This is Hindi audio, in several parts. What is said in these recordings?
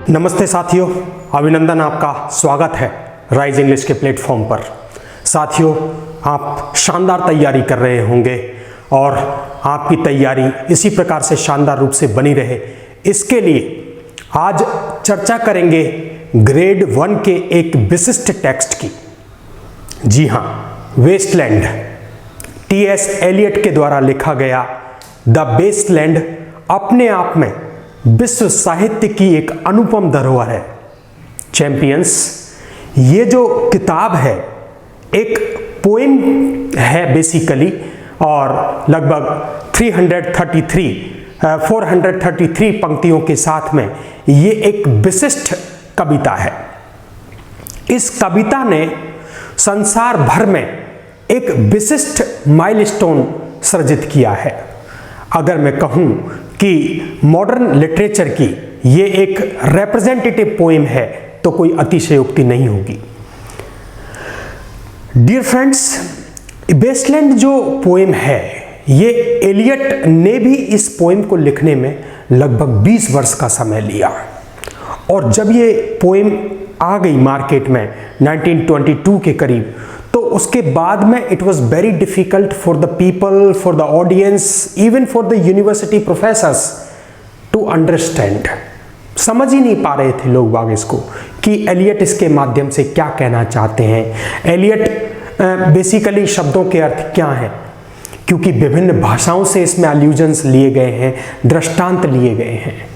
नमस्ते साथियों, अभिनंदन, आपका स्वागत है राइज इंग्लिश के प्लेटफॉर्म पर। साथियों, आप शानदार तैयारी कर रहे होंगे और आपकी तैयारी इसी प्रकार से शानदार रूप से बनी रहे, इसके लिए आज चर्चा करेंगे ग्रेड 1 के एक विशिष्ट टेक्स्ट की। जी हाँ, वेस्टलैंड, टी.एस. एलियट के द्वारा लिखा गया द वेस्टलैंड अपने आप में विश्व साहित्य की एक अनुपम धरोहर है। चैंपियंस, ये जो किताब है एक पोएम है बेसिकली, और लगभग 433 पंक्तियों के साथ में ये एक विशिष्ट कविता है। इस कविता ने संसार भर में एक विशिष्ट माइलस्टोन सृजित किया है। अगर मैं कहूं कि मॉडर्न लिटरेचर की ये एक रिप्रेजेंटेटिव पोएम है तो कोई अतिशयोक्ति नहीं होगी। डियर फ्रेंड्स, वेस्टलैंड जो पोएम है, ये एलियट ने भी इस पोएम को लिखने में लगभग 20 वर्ष का समय लिया, और जब ये पोएम आ गई मार्केट में 1922 के करीब, तो उसके बाद में it was very difficult for the people, for the audience, even for the university professors to understand. समझ ही नहीं पा रहे थे लोग बाग इसको कि एलियट इसके माध्यम से क्या कहना चाहते हैं। एलियट बेसिकली शब्दों के अर्थ क्या हैं, क्योंकि विभिन्न भाषाओं से इसमें अलूजन्स लिए गए हैं, दृष्टांत लिए गए हैं,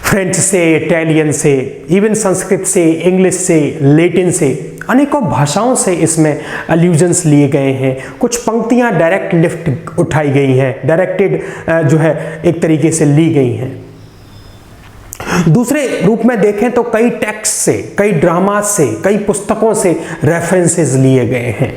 फ्रेंच से, इटालियन से, इवन संस्कृत से, इंग्लिश से, लैटिन से, अनेकों भाषाओं से इसमें अलूजन्स लिए गए हैं। कुछ पंक्तियां डायरेक्ट लिफ्ट उठाई गई हैं, डायरेक्टेड जो है एक तरीके से ली गई हैं। दूसरे रूप में देखें तो कई टेक्स्ट से, कई ड्रामा से, कई पुस्तकों से रेफरेंसेस लिए गए हैं।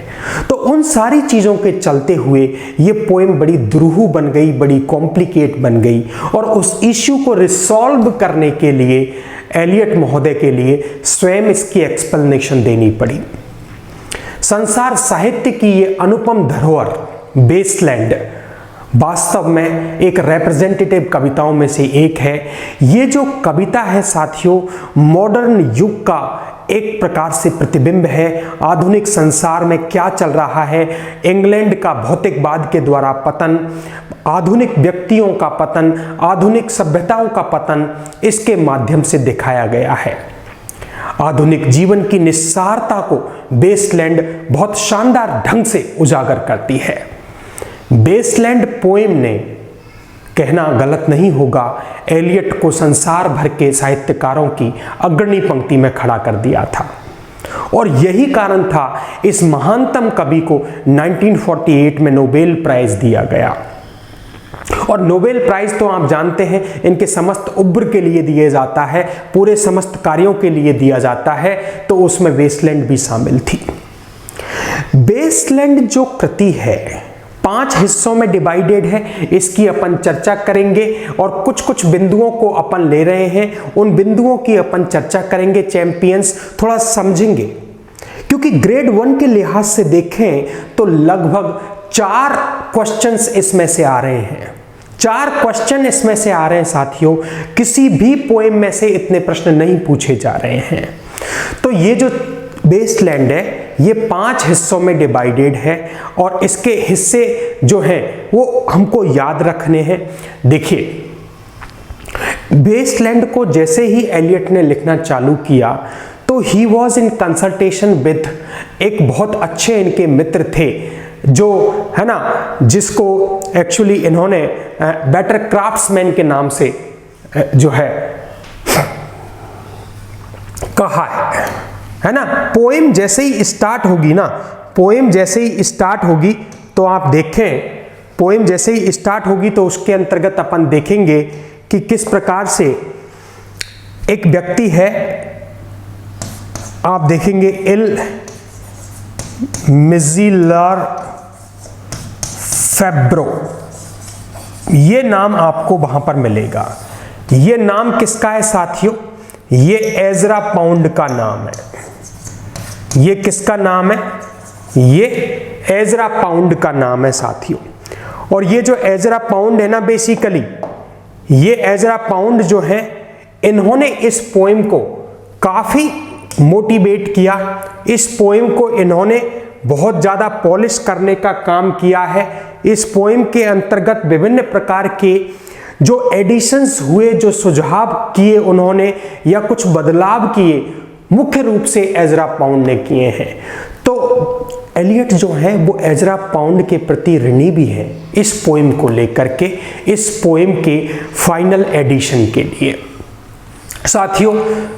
तो उन सारी चीज़ों के चलते हुए ये पोएम बड़ी दुरूह बन गई, बड़ी कॉम्प्लिकेट बन गई, और उस इश्यू को रिसॉल्व करने के लिए एलियट महोदय के लिए स्वयं इसकी एक्सप्लेनेशन देनी पड़ी। संसार साहित्य की ये अनुपम धरोहर वेस्टलैंड वास्तव में एक रिप्रेजेंटेटिव कविताओं में से एक है। ये जो कविता है साथियों, मॉडर्न युग का एक प्रकार से प्रतिबिंब है। आधुनिक संसार में क्या चल रहा है, इंग्लैंड का भौतिकवाद के द्वारा पतन, आधुनिक व्यक्तियों का पतन, आधुनिक सभ्यताओं का पतन, इसके माध्यम से दिखाया गया है। आधुनिक जीवन की निस्सारता को वेस्टलैंड बहुत शानदार ढंग से उजागर करती है। वेस्टलैंड पोएम ने, कहना गलत नहीं होगा, एलियट को संसार भर के साहित्यकारों की अग्रणी पंक्ति में खड़ा कर दिया था, और यही कारण था इस महानतम कवि को 1948 में नोबेल प्राइज दिया गया। और नोबेल प्राइज तो आप जानते हैं इनके समस्त उब्र के लिए दिया जाता है, पूरे समस्त कार्यों के लिए दिया जाता है, तो उसमें वेस्टलैंड भी शामिल थी। वेस्टलैंड जो कृति है 5 हिस्सों में डिवाइडेड है, इसकी अपन चर्चा करेंगे, और कुछ कुछ बिंदुओं को अपन ले रहे हैं, उन बिंदुओं की अपन चर्चा करेंगे। चैंपियंस, थोड़ा समझेंगे, क्योंकि ग्रेड 1 के लिहाज से देखें तो लगभग 4 क्वेश्चंस इसमें से आ रहे हैं। 4 क्वेश्चन इसमें से आ रहे हैं साथियों। किसी भी पोएम में से इतने प्रश्न नहीं पूछे जा रहे हैं। तो ये जो वेस्टलैंड है ये 5 हिस्सों में डिवाइडेड है, और इसके हिस्से जो हैं वो हमको याद रखने हैं। देखिए, वेस्टलैंड को जैसे ही एलियट ने लिखना चालू किया तो he was in consultation with एक बहुत अच्छे इनके मित्र थे, जो है ना, जिसको एक्चुअली इन्होंने बेटर क्राफ्ट्समैन के नाम से जो है कहा है ना। पोएम जैसे ही स्टार्ट होगी ना, पोएम जैसे ही स्टार्ट होगी तो आप देखें, पोएम जैसे ही स्टार्ट होगी तो उसके अंतर्गत अपन देखेंगे कि किस प्रकार से एक व्यक्ति है, आप देखेंगे इल मिजिलर फेब्रो, ये नाम आपको वहां पर मिलेगा। ये नाम किसका है साथियों? ये एजरा पाउंड का नाम है। ये किसका नाम है? ये एजरा पाउंड का नाम है साथियों। और ये जो एजरा पाउंड है ना, बेसिकली ये एजरा पाउंड जो है इन्होंने इस पोएम को काफी मोटिवेट किया, इस पोएम को इन्होंने बहुत ज्यादा पॉलिश करने का काम किया है। इस पोएम के अंतर्गत विभिन्न प्रकार के जो एडिशंस हुए, जो सुझाव किए उन्होंने या कुछ बदलाव किए, मुख्य रूप से एजरा पाउंड ने किए हैं। तो एलियट जो है वो एजरा पाउंड के प्रति ऋणी भी है इस पोएम को लेकर के, इस पोएम के फाइनल एडिशन के लिए। साथियों,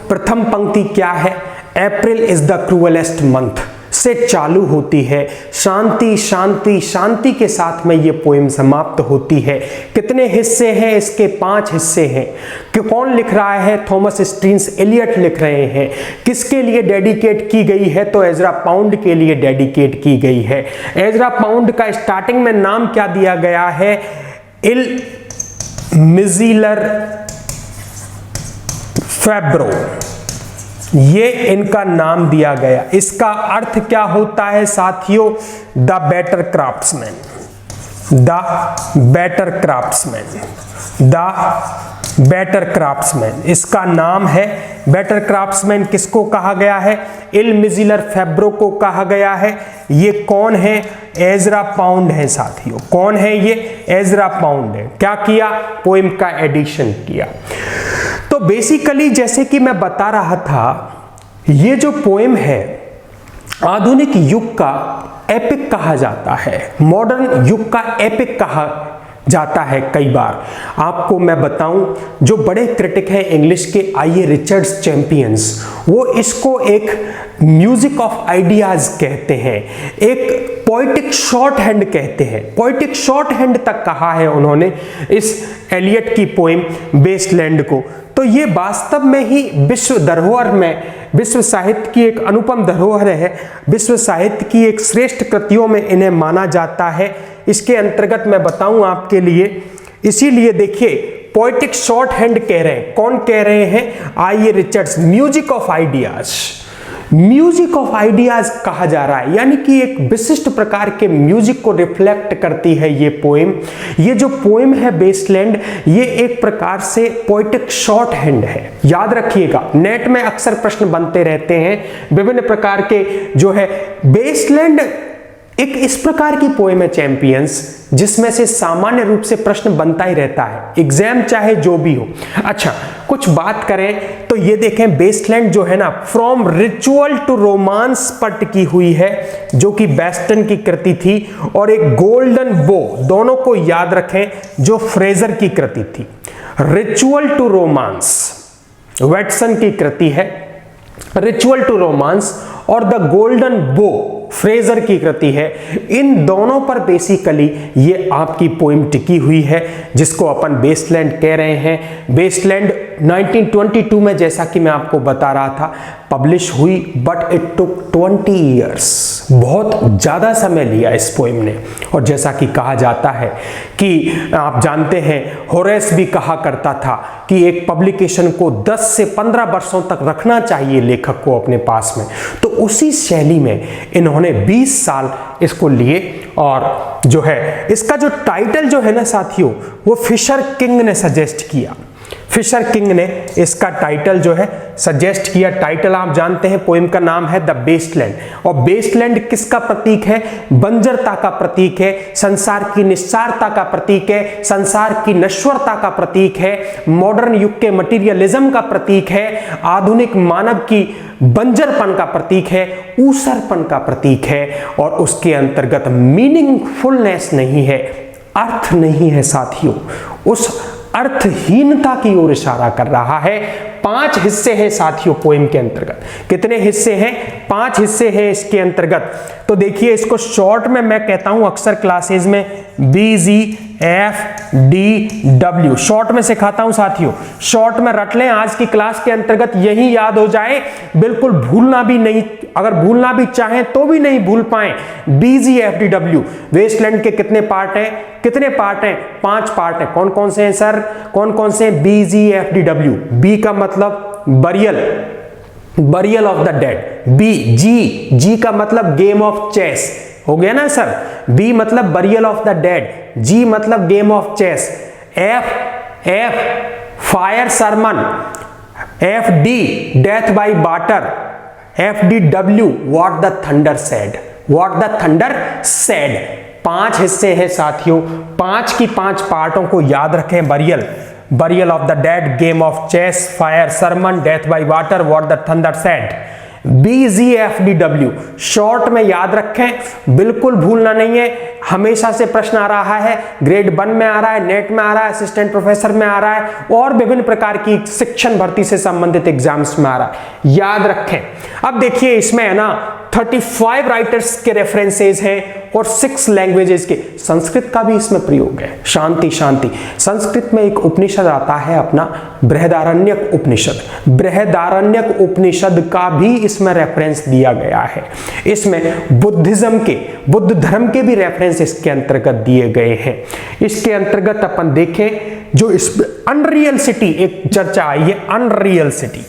प्रथम पंक्ति क्या है? April is the cruellest month से चालू होती है, शांति शांति शांति के साथ में ये पोएम समाप्त होती है। कितने हिस्से हैं इसके? 5 हिस्से हैं। कि कौन लिख रहा है? थॉमस स्ट्रीन्स एलियट लिख रहे हैं। किसके लिए डेडिकेट की गई है? तो एजरा पाउंड के लिए डेडिकेट की गई है। एजरा पाउंड का स्टार्टिंग में नाम क्या दिया गया है? इल मिजिलर फैब्रो, ये इनका नाम दिया गया। इसका अर्थ क्या होता है साथियों? The better craftsman, the better craftsman, the better craftsman इसका नाम है। बेटर क्राफ्ट्समैन किसको कहा गया है? इल मिजिलर फैब्रो को कहा गया है। ये कौन है? एजरा पाउंड है साथियों। कौन है ये? एजरा पाउंड है। क्या किया? पोएम का एडिशन किया। तो बेसिकली जैसे कि मैं बता रहा था, ये जो पोएम है आधुनिक युग का एपिक कहा जाता है, मॉडर्न युग का एपिक कहा जाता है। कई बार आपको मैं बताऊं, जो बड़े क्रिटिक हैं इंग्लिश के, आइए रिचर्ड्स चैंपियंस, वो इसको एक म्यूजिक ऑफ आइडियाज कहते हैं, एक पोइटिक शॉर्ट हैंड कहते हैं। पोइटिक शॉर्ट हैंड तक कहा है उन्होंने इस एलियट की पोएम वेस्टलैंड को। तो ये वास्तव में ही विश्व धरोहर में, विश्व साहित्य की एक अनुपम धरोहर है, विश्व साहित्य की एक श्रेष्ठ कृतियों में इन्हें माना जाता है। इसके अंतर्गत मैं बताऊं आपके लिए, इसीलिए देखिए पोइटिक शॉर्ट हैंड कह रहे हैं। कौन कह रहे हैं? आइए Richards. Music of ideas, music of ideas कहा जा रहा है, यानी कि एक विशिष्ट प्रकार के म्यूजिक को रिफ्लेक्ट करती है ये पोएम। ये जो पोएम है वेस्टलैंड, ये एक प्रकार से पोएटिक शॉर्ट हैंड है। याद रखिएगा, नेट में अक्सर प्रश्न बनते रहते हैं विभिन्न प्रकार के। जो है वेस्टलैंड एक इस प्रकार की पोएम है चैंपियंस, जिसमें से सामान्य रूप से प्रश्न बनता ही रहता है, एग्जाम चाहे जो भी हो। अच्छा, कुछ बात करें तो ये देखें, वेस्टलैंड जो है ना, फ्रॉम रिचुअल टू रोमांस पर टिकी हुई है, जो कि बेस्टन की कृति थी, और एक गोल्डन बो, दोनों को याद रखें, जो फ्रेजर की कृति थी। रिचुअल टू रोमांस वेटसन की कृति है, रिचुअल टू रोमांस, और द गोल्डन बो फ्रेजर की कृति है। इन दोनों पर बेसिकली ये आपकी पोएम टिकी हुई है, जिसको अपन वेस्टलैंड कह रहे हैं। वेस्टलैंड 1922 में, जैसा कि मैं आपको बता रहा था, पब्लिश हुई, बट इट टुक 20 ईयर्स, बहुत ज्यादा समय लिया इस पोएम ने। और जैसा कि कहा जाता है कि आप जानते हैं, होरेस भी कहा करता था कि एक पब्लिकेशन को 10 से 15 वर्षों तक रखना चाहिए लेखक को अपने पास में। तो उसी शैली में इन्होंने 20 साल इसको लिए, और जो है इसका जो टाइटल जो है ना साथियों, वो फिशर किंग ने सजेस्ट किया। फिशर किंग ने इसका टाइटल जो है सजेस्ट किया। टाइटल आप जानते हैं, पोएम का नाम है द वेस्टलैंड। और वेस्टलैंड किसका प्रतीक है? बंजरता का प्रतीक है, संसार की निस्सारता का प्रतीक है, संसार की नश्वरता का प्रतीक है, मॉडर्न युग के मटीरियलिज्म का प्रतीक है, आधुनिक मानव की बंजरपन का प्रतीक है, ऊसरपन का प्रतीक है। और उसके अंतर्गत मीनिंगफुलनेस नहीं है, अर्थ नहीं है साथियों, उस अर्थहीनता की ओर इशारा कर रहा है। 5 हिस्से हैं साथियों पोएम के अंतर्गत। कितने हिस्से हैं? 5 हिस्से हैं इसके अंतर्गत। तो देखिए, इसको शॉर्ट में मैं कहता हूं अक्सर क्लासेज में BGFDW, शॉर्ट में सिखाता हूं साथियों। शॉर्ट में रट लें, आज की क्लास के अंतर्गत यही याद हो जाए, बिल्कुल भूलना भी नहीं, अगर भूलना भी चाहें तो भी नहीं भूल पाए। BGFDW, वेस्टलैंड के कितने पार्ट हैं? कितने पार्ट हैं? 5 पार्ट हैं। कौन कौन से हैं सर? कौन कौन से हैं? BGFDW, बी का मतलब burial, burial of the dead. G का मतलब गेम ऑफ चेस, हो गया ना सर? बी मतलब burial of the dead, G मतलब game of chess. F fire sermon, FD death by water, FDW what the thunder said, what the thunder said. 5 हिस्से हैं साथियों, 5 की 5 पार्टों को याद रखें। Burial, burial of the dead, game of chess, fire sermon, death by water, what the thunder said. BGFDW short में याद रखें, बिल्कुल भूलना नहीं है। हमेशा से प्रश्न आ रहा है, ग्रेड 1 में आ रहा है, नेट में आ रहा है, असिस्टेंट प्रोफेसर में आ रहा है और विभिन्न प्रकार की शिक्षण भर्ती से संबंधित एग्जाम्स में आ रहा है, याद रखें। अब देखिए इसमें है ना 35 राइटर्स के रेफरेंसेस हैं और 6 लैंग्वेजेस के, संस्कृत का भी इसमें प्रयोग है। शांति शांति, संस्कृत में एक उपनिषद आता है अपना बृहदारण्यक उपनिषद, बृहदारण्यक उपनिषद का भी इसमें रेफरेंस दिया गया है। इसमें बुद्धिज्म के, बुद्ध धर्म के भी रेफरेंस इसके अंतर्गत दिए गए हैं। इसके अंतर्गत अपन देखें जो इस अनरियल सिटी एक चर्चा आई है, अनरियल सिटी,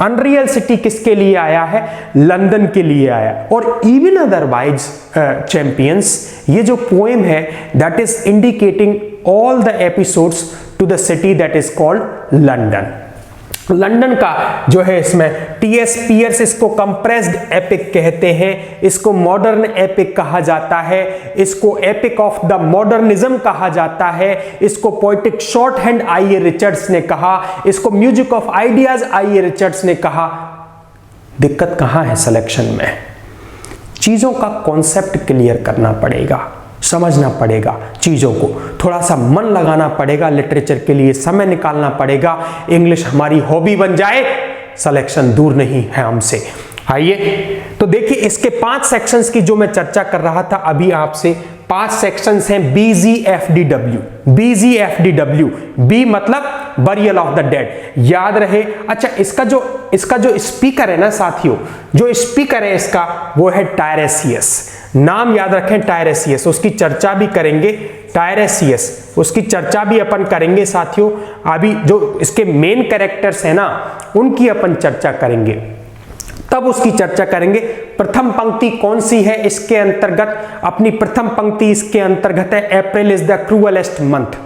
अनरियल सिटी किसके लिए आया है? लंदन के लिए आया। और इवन अदरवाइज चैंपियंस, ये जो पोएम है that is indicating all the episodes to the city that is called London. London का जो है इसमें T.S. पियर्स इसको कंप्रेस्ड एपिक कहते हैं, इसको मॉडर्न एपिक कहा जाता है, इसको एपिक ऑफ द मॉडर्निज्म कहा जाता है, इसको poetic short hand I.A. Richards ने कहा, इसको music of ideas I.A. Richards ने कहा। दिक्कत कहां है सिलेक्शन में? चीजों का कॉन्सेप्ट क्लियर करना पड़ेगा, समझना पड़ेगा चीजों को, थोड़ा सा मन लगाना पड़ेगा, लिटरेचर के लिए समय निकालना पड़ेगा। इंग्लिश हमारी हॉबी बन जाए, सिलेक्शन दूर नहीं है हमसे। आइए तो देखिए इसके 5 सेक्शंस की जो मैं चर्चा कर रहा था अभी आपसे, 5 सेक्शंस हैं BGFDW, BGFDW, B मतलब बरियल ऑफ द डेड, याद रहे। अच्छा इसका जो स्पीकर है ना साथियों, जो स्पीकर है इसका वो है टायरेसियस, नाम याद रखें टायरेसियस, उसकी चर्चा भी करेंगे, टायरेसियस उसकी चर्चा भी अपन करेंगे साथियों। अभी जो इसके मेन कैरेक्टर्स हैं ना उनकी अपन चर्चा करेंगे, तब उसकी चर्चा करेंगे। प्रथम पंक्ति कौन सी है इसके अंतर्गत? अपनी प्रथम पंक्ति इसके अंतर्गत है April is the cruellest month.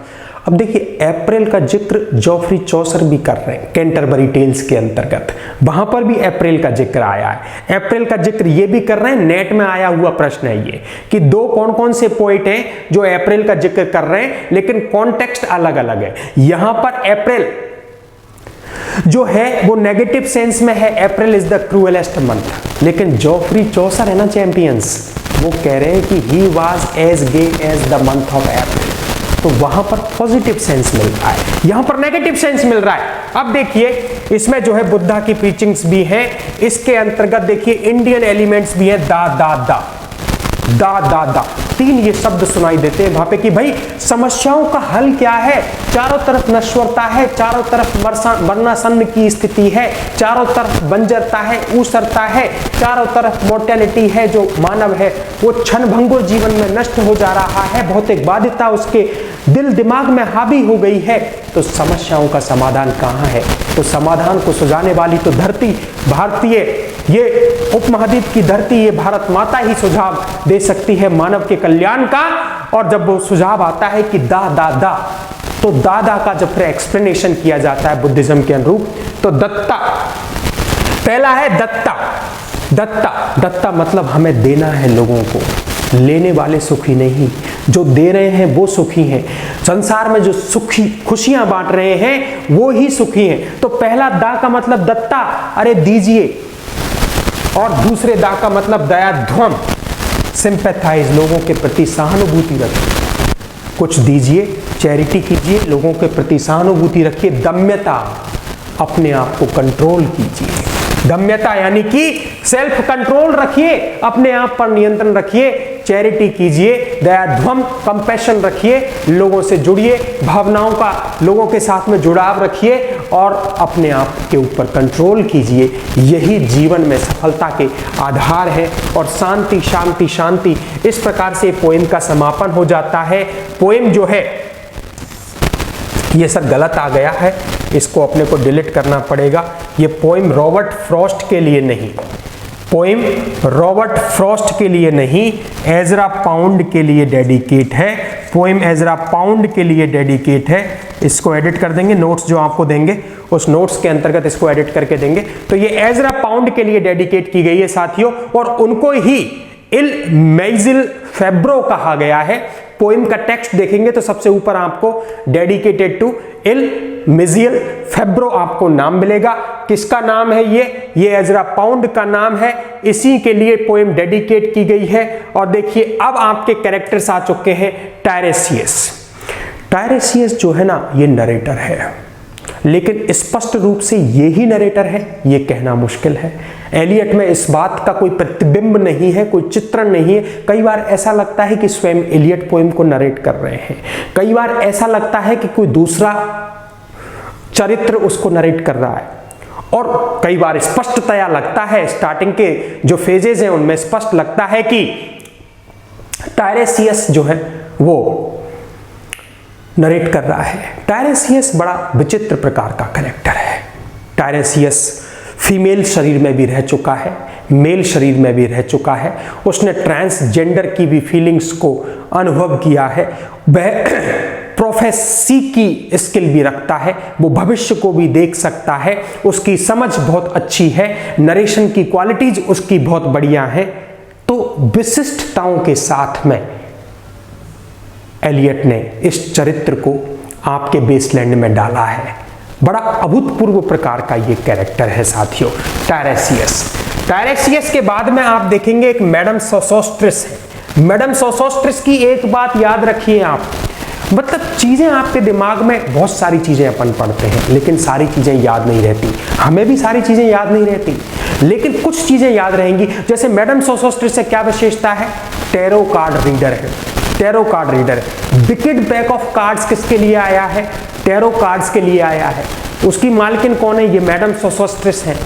अब देखिए अप्रैल का जिक्र जॉफ्री चौसर भी कर रहे हैं कैंटरबरी टेल्स के अंतर्गत, वहां पर भी अप्रैल का जिक्र आया है। अप्रैल का जिक्र ये भी कर रहे हैं, नेट में आया हुआ प्रश्न है ये कि 2 कौन कौन से पोइट हैं जो अप्रैल का जिक्र कर रहे हैं, लेकिन कॉन्टेक्स्ट अलग अलग है। यहां पर अप्रैल जो है वो नेगेटिव सेंस में है, April is the cruellest month, लेकिन जॉफ्री चौसर है ना चैंपियंस, वो कह रहे हैं कि he was as gay as the month of April, तो वहां पर पॉजिटिव सेंस मिल रहा है, यहां पर नेगेटिव सेंस मिल रहा है। अब देखिए इसमें जो है बुद्धा की प्रीचिंग्स भी हैं, इसके अंतर्गत देखिए इंडियन एलिमेंट्स भी हैं, दा दा दा दा दा दा, 3 ये शब्द सुनाई देते हैं वहां पे कि भाई समस्याओं का हल क्या है? चारों तरफ नश्वरता है, चारों तरफ वर्णासन्न की स्थिति है, चारों तरफ बंजरता है, ऊसरता है, चारों तरफ मोर्टेलिटी है, जो मानव है वो क्षणभंगुर जीवन में नष्ट हो जा रहा है, भौतिकवादिता उसके दिल दिमाग में हावी हो गई है। तो समस्याओं का समाधान कहाँ है? तो समाधान को सुझाने वाली तो धरती भारतीय, ये उपमहाद्वीप की धरती, ये भारत माता ही सुझाव दे सकती है मानव के कल्याण का। और जब वो सुझाव आता है कि दा दा दा, तो दादा का जब फिर एक्सप्लेनेशन किया जाता है बुद्धिज्म के अनुरूप, तो दत्ता पहला है, दत्ता दत्ता दत्ता मतलब हमें देना है लोगों को, लेने वाले सुखी नहीं, जो दे रहे हैं वो सुखी हैं। संसार में जो सुखी खुशियां बांट रहे हैं वो ही सुखी हैं। तो पहला दा का मतलब दत्ता, अरे दीजिए, और दूसरे दा का मतलब दयाध्वम, सिंपैथाइज, लोगों के प्रति सहानुभूति रखिए, कुछ दीजिए, चैरिटी कीजिए, लोगों के प्रति सहानुभूति रखिए। दम्यता, अपने आप को कंट्रोल कीजिए, दम्यता यानी कि सेल्फ कंट्रोल रखिए, अपने आप पर नियंत्रण रखिए, चैरिटी कीजिए। दयाध्वम, कंपैशन रखिए, लोगों से जुड़िए, भावनाओं का लोगों के साथ में जुड़ाव रखिए और अपने आप के ऊपर कंट्रोल कीजिए। यही जीवन में सफलता के आधार है। और शांति शांति शांति, इस प्रकार से पोएम का समापन हो जाता है। पोएम जो है ये सर गलत आ गया है, इसको अपने को डिलीट करना पड़ेगा। ये पोएम रॉबर्ट फ्रॉस्ट के लिए नहीं, पोएम रॉबर्ट फ्रॉस्ट के लिए नहीं, एजरा पाउंड के लिए डेडिकेट है। पोएम एजरा पाउंड के लिए डेडिकेट है। इसको एडिट कर देंगे, नोट्स जो आपको देंगे उस नोट्स के अंतर्गत इसको एडिट करके देंगे। तो ये एजरा पाउंड के लिए डेडिकेट की गई है साथियों, और उनको ही इल मेजिल फेब्रो कहा गया है। पोएम का टेक्स्ट देखेंगे तो सबसे ऊपर आपको डेडिकेटेड टू इल मेजिल फेब्रो आपको नाम मिलेगा। किसका नाम है ये एजरा पाउंड का नाम है, इसी के लिए पोएम डेडिकेट की गई है। और देखिए अब आपके कैरेक्टर्स आ चुके हैं टायरेसियस। टायरेसियस जो है ना ये नरेटर है, लेकिन स्पष्ट रूप से ये ही नरेटर है ये कहना मुश्किल है। एलियट में इस बात का कोई प्रतिबिंब नहीं है, कोई चित्रण नहीं है। कई बार ऐसा लगता है कि स्वयं एलियट पोएम को नरेट कर रहे हैं, कई बार ऐसा लगता है कि कोई दूसरा चरित्र उसको नरेट कर रहा है, और कई बार स्पष्टतया लगता है, स्टार्टिंग के जो फेजेस हैं उनमें स्पष्ट लगता है कि टायरेसियस जो है वो नरेट कर रहा है। टायरेसियस बड़ा विचित्र प्रकार का कैरेक्टर है। टायरेसियस फीमेल शरीर में भी रह चुका है, मेल शरीर में भी रह चुका है, उसने ट्रांसजेंडर की भी फीलिंग्स को अनुभव किया है, वह प्रोफेसी की स्किल भी रखता है, वो भविष्य को भी देख सकता है, उसकी समझ बहुत अच्छी है, नरेशन की क्वालिटीज उसकी बहुत बढ़िया है। तो विशिष्टताओं के साथ में एलियट ने इस चरित्र को आपके बेसलैंड में डाला है। बड़ा अभूतपूर्व प्रकार का ये कैरेक्टर है साथियों टायरेसियस। टायरेसियस के बाद में आप देखेंगे एक मैडम सोसोस्ट्रिस है। मैडम सोसोस्ट्रिस की एक बात याद रखिए आप, मतलब चीजें आपके दिमाग में, बहुत सारी चीजें अपन पढ़ते हैं लेकिन सारी चीजें याद नहीं रहती, हमें भी सारी चीजें याद नहीं रहती, लेकिन कुछ चीजें याद रहेंगी। जैसे मैडम सोसोस्ट्रिस से क्या विशेषता है, टैरो कार्ड रीडर है, tarot card reader. Wicked back of cards किसके लिए आया है, टैरो कार्ड्स के लिए आया है। उसकी मालकिन कौन है, ये मैडम सोसोस्ट्रिस है।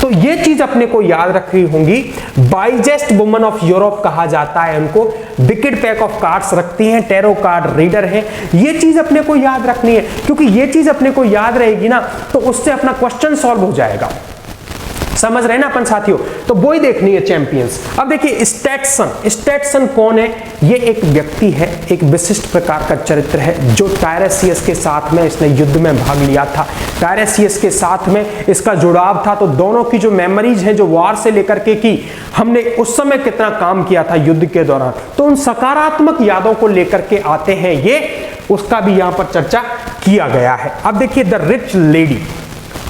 तो ये चीज अपने को याद रखनी होंगी। बाइजेस्ट वुमन ऑफ यूरोप कहा जाता है उनको, विकेड पैक ऑफ कार्ड्स रखती हैं, टैरो कार्ड रीडर है। ये चीज अपने को याद रखनी है, क्योंकि ये चीज अपने को याद रहेगी ना तो उससे अपना क्वेश्चन सॉल्व हो जाएगा। समझ रहे हैं ना अपन साथियों, तो वो ही देखनी है चैंपियंस। अब देखिए स्टैटसन, स्टैटसन कौन है, ये एक व्यक्ति है, एक विशिष्ट प्रकार का चरित्र है जो टायरेसियस के साथ में इसने युद्ध में भाग लिया था। टायरेसियस के साथ में इसका जुड़ाव था, तो दोनों की जो मेमोरीज है जो वार से लेकर के की हमने उस समय कितना काम किया था युद्ध के दौरान, तो उन सकारात्मक यादों को लेकर के आते हैं ये, उसका भी यहां पर चर्चा किया गया है। अब देखिए द रिच लेडी।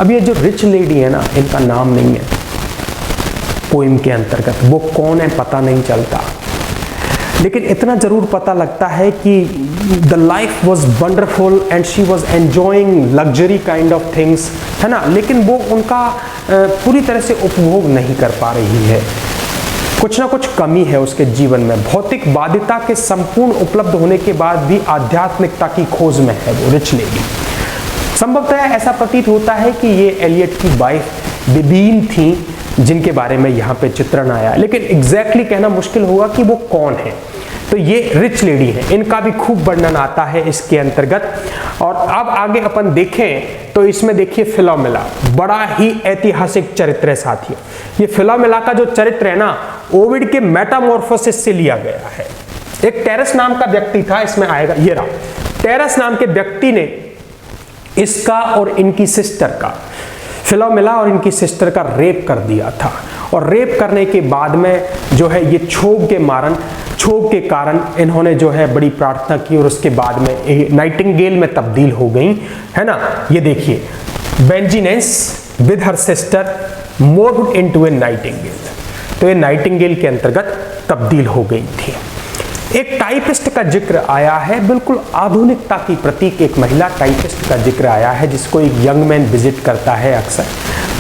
अब ये जो रिच लेडी है ना, इनका नाम नहीं है पोएम के अंतर्गत, वो कौन है पता नहीं चलता, लेकिन इतना जरूर पता लगता है कि the life was wonderful and she was enjoying luxury kind of things, है ना, लेकिन वो उनका पूरी तरह से उपभोग नहीं कर पा रही है। कुछ ना कुछ कमी है उसके जीवन में। भौतिक बाध्यता के संपूर्ण उपलब्ध होने के बाद भी आध्यात्मिकता की खोज में है वो रिच लेडी। संभवतः ऐसा प्रतीत होता है कि ये एलियट की वाइफ बिबीन थी जिनके बारे में यहाँ पे चित्रण आया, लेकिन एग्जैक्टली कहना मुश्किल होगा कि वो कौन है। तो ये रिच लेडी है, इनका भी खूब वर्णन आता है इसके अंतर्गत। और अब आगे अपन देखें तो इसमें देखिए फिलोमेला, बड़ा ही ऐतिहासिक चरित्र है साथियों। ये फिलोमेला का जो चरित्र है ना, ओविड के मेटामॉर्फोसिस से लिया गया है। एक टेरस नाम का व्यक्ति था, इसमें आएगा ये रहा, टेरस नाम के व्यक्ति ने इसका और इनकी सिस्टर का, फिलोमेला और इनकी सिस्टर का रेप कर दिया था। और रेप करने के बाद में जो है ये क्षोभ के कारण इन्होंने जो है बड़ी प्रार्थना की और उसके बाद में नाइटिंगेल में तब्दील हो गई, है ना। ये देखिए बेंजीनेस with her sister morphed into a nightingale, तो ये नाइटिंगेल के अंतर्गत तब्दील हो गई थी। एक टाइपिस्ट का जिक्र आया है, बिल्कुल आधुनिकता की प्रतीक एक महिला टाइपिस्ट का जिक्र आया है जिसको एक यंग मैन विजिट करता है अक्सर।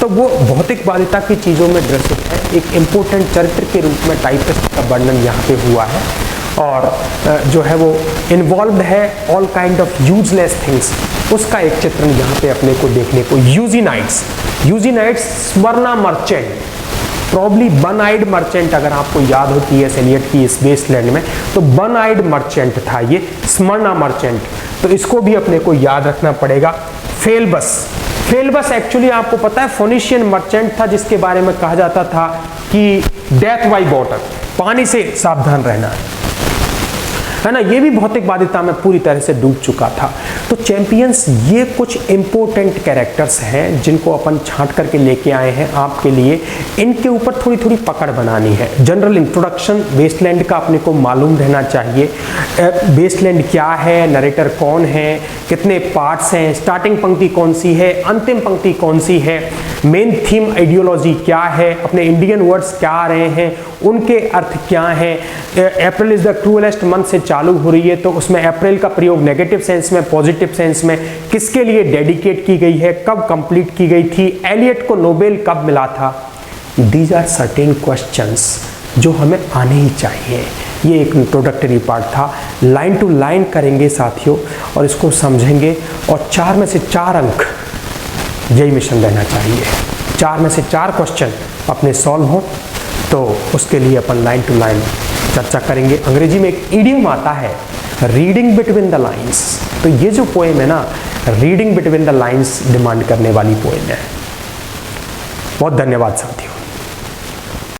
तो वो भौतिक बाध्यता की चीज़ों में ग्रसित है, एक इम्पोर्टेंट चरित्र के रूप में टाइपिस्ट का वर्णन यहाँ पे हुआ है। और जो है वो इन्वॉल्व है all kind of useless things, उसका एक चित्रण यहाँ पे अपने को देखने को। Eugenides, Smyrna merchant, probably one eyed merchant, अगर आपको याद होती है एलियट की इस वेस्टलैंड में, तो वन आइड मर्चेंट था ये, स्मरना मर्चेंट, तो इसको भी अपने को याद रखना पड़ेगा। फेल्बस एक्चुअली आपको पता है फोनिशियन मर्चेंट था जिसके बारे में कहा जाता था कि डेथ बाय वाटर, पानी से सावधान रहना है। है ना, ये भी भौतिकवादिता में पूरी तरह से डूब चुका था। तो चैंपियंस ये कुछ इंपॉर्टेंट कैरेक्टर्स हैं जिनको अपन छांट करके लेके आए हैं आपके लिए। इनके ऊपर थोड़ी थोड़ी पकड़ बनानी है। जनरल इंट्रोडक्शन वेस्टलैंड का अपने को मालूम रहना चाहिए। वेस्टलैंड क्या है, नरेटर कौन है, कितने पार्ट्स हैं, स्टार्टिंग पंक्ति कौन सी है, अंतिम पंक्ति कौन सी है, मेन थीम आइडियोलॉजी क्या है, अपने इंडियन वर्ड्स क्या आ रहे हैं, उनके अर्थ क्या हैं। अप्रैल इज द क्रूएलेस्ट मंथ से चालू हो रही है, तो उसमें अप्रैल का प्रयोग नेगेटिव सेंस में, पॉजिटिव सेंस में किसके लिए डेडिकेट की गई है, कब कंप्लीट की गई थी, एलियट को नोबेल कब मिला था। दीज आर सर्टेन क्वेश्चंस जो हमें आने ही चाहिए। ये एक इंट्रोडक्टरी पार्ट था। लाइन टू लाइन करेंगे साथियों और इसको समझेंगे, और 4 में से 4 अंक यही मिशन रहना चाहिए। 4 में से 4 क्वेश्चन अपने सॉल्व हो, तो उसके लिए अपन लाइन टू लाइन चर्चा करेंगे। अंग्रेजी में एक इडियम आता है, रीडिंग बिटवीन द लाइंस। तो ये जो पोएम है ना, reading between the lines demand करने वाली पोएम है। बहुत धन्यवाद साथियों।